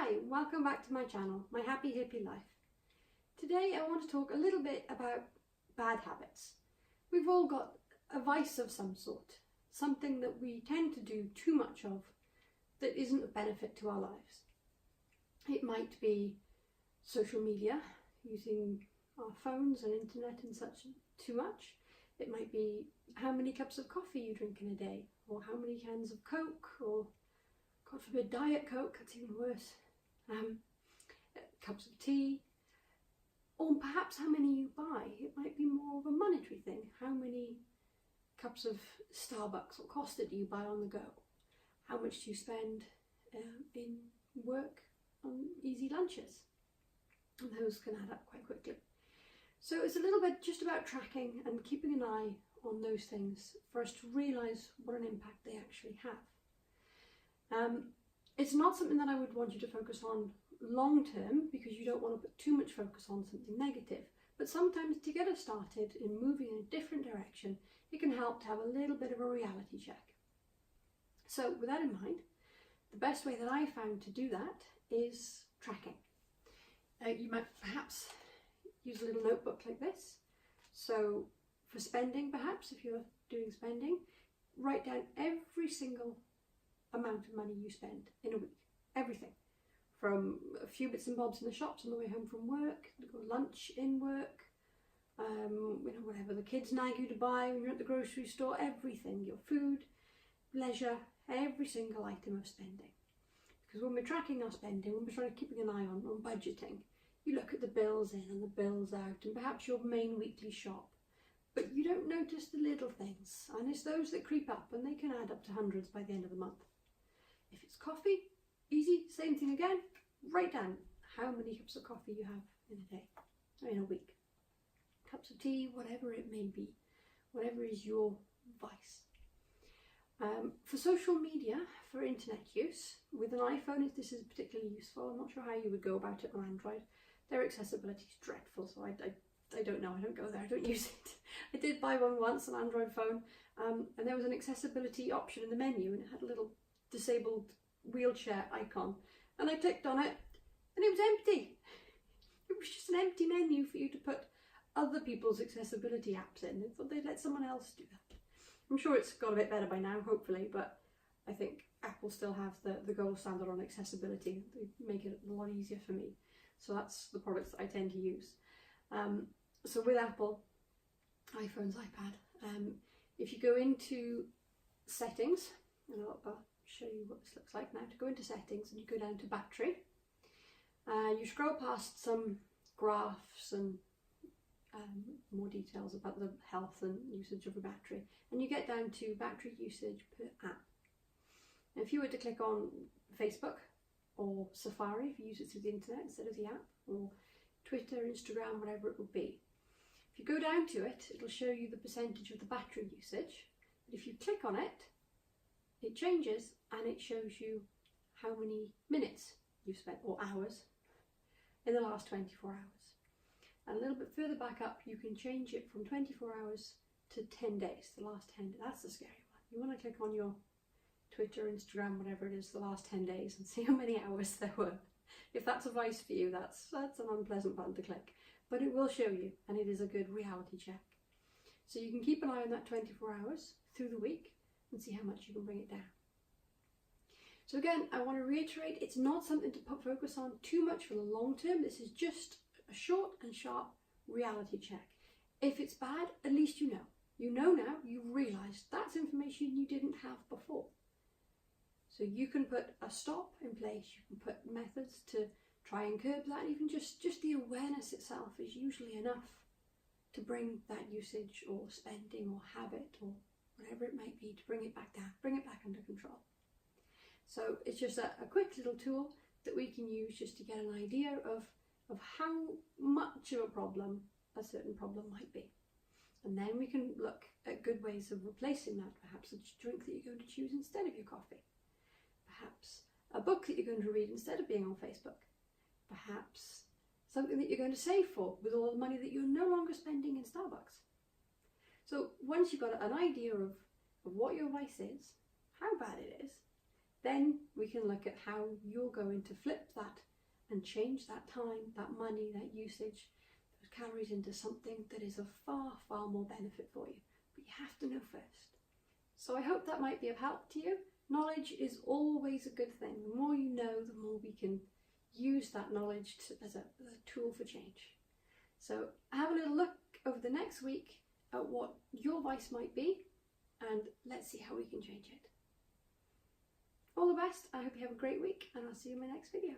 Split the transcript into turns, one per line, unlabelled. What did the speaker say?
Hi, welcome back to my channel, My Happy Hippie Life. Today I want to talk a little bit about bad habits. We've all got a vice of some sort, something that we tend to do too much of that isn't of benefit to our lives. It might be social media, using our phones and internet and such too much. It might be how many cups of coffee you drink in a day, or how many cans of Coke, or God forbid Diet Coke, that's even worse. Cups of tea, or perhaps how many you buy. It might be more of a monetary thing. How many cups of Starbucks or Costa do you buy on the go? How much do you spend in work on easy lunches? And those can add up quite quickly. So it's a little bit just about tracking and keeping an eye on those things for us to realise what an impact they actually have. It's not something that I would want you to focus on long term, because you don't want to put too much focus on something negative. But sometimes to get us started in moving in a different direction, it can help to have a little bit of a reality check. So with that in mind, the best way that I found to do that is tracking. You might perhaps use a little notebook like this. So for spending, perhaps if you're doing spending, write down every single amount of money you spend in a week. Everything. From a few bits and bobs in the shops on the way home from work, lunch in work, whatever the kids nag you to buy when you're at the grocery store, everything, your food, leisure, every single item of spending. Because when we're tracking our spending, when we're trying to keep an eye on budgeting, you look at the bills in and the bills out, and perhaps your main weekly shop, but you don't notice the little things, and it's those that creep up, and they can add up to hundreds by the end of the month. If it's coffee, easy, same thing again. Write down how many cups of coffee you have in a day, or in a week. Cups of tea, whatever it may be, whatever is your vice. For social media, for internet use, with an iPhone, this is particularly useful. I'm not sure how you would go about it on Android. Their accessibility is dreadful, so I don't know, I don't go there, I don't use it. I did buy one once, an Android phone, and there was an accessibility option in the menu, and it had a little disabled wheelchair icon, and I clicked on it and it was empty. It was just an empty menu for you to put other people's accessibility apps in. I thought they'd let someone else do that. I'm sure it's got a bit better by now, hopefully, but I think Apple still have the gold standard on accessibility. They make it a lot easier for me, so that's the products that I tend to use. So with Apple, iPhones, iPad, if you go into settings, and I'll show you what this looks like now. To go into settings and you go down to battery, you scroll past some graphs and more details about the health and usage of a battery, and you get down to battery usage per app. Now, if you were to click on Facebook or Safari, if you use it through the internet instead of the app, or Twitter, Instagram, whatever it would be, if you go down to it, it'll show you the percentage of the battery usage. But if you click on it, it changes and it shows you how many minutes you've spent, or hours, in the last 24 hours. And a little bit further back up, you can change it from 24 hours to 10 days, the last 10 days. That's the scary one. You want to click on your Twitter, Instagram, whatever it is, the last 10 days and see how many hours there were. If that's a vice for you, that's an unpleasant button to click. But it will show you, and it is a good reality check. So you can keep an eye on that 24 hours through the week and see how much you can bring it down. So again, I want to reiterate, it's not something to focus on too much for the long term. This is just a short and sharp reality check. If it's bad, at least you know. You know now, you've realised that's information you didn't have before. So you can put a stop in place, you can put methods to try and curb that, even just the awareness itself is usually enough to bring that usage or spending or habit or whatever it might be, to bring it back down, bring it back under control. So it's just a quick little tool that we can use just to get an idea of how much of a problem a certain problem might be. And then we can look at good ways of replacing that, perhaps a drink that you're going to choose instead of your coffee. Perhaps a book that you're going to read instead of being on Facebook. Perhaps something that you're going to save for with all the money that you're no longer spending in Starbucks. So once you've got an idea of what your vice is, how bad it is, Then we can look at how you're going to flip that and change that time, that money, that usage, those calories into something that is of far, far more benefit for you. But you have to know first. So I hope that might be of help to you. Knowledge is always a good thing. The more you know, the more we can use that knowledge as a tool for change. So have a little look over the next week at what your vice might be, and let's see how we can change it. All the best. I hope you have a great week, and I'll see you in my next video.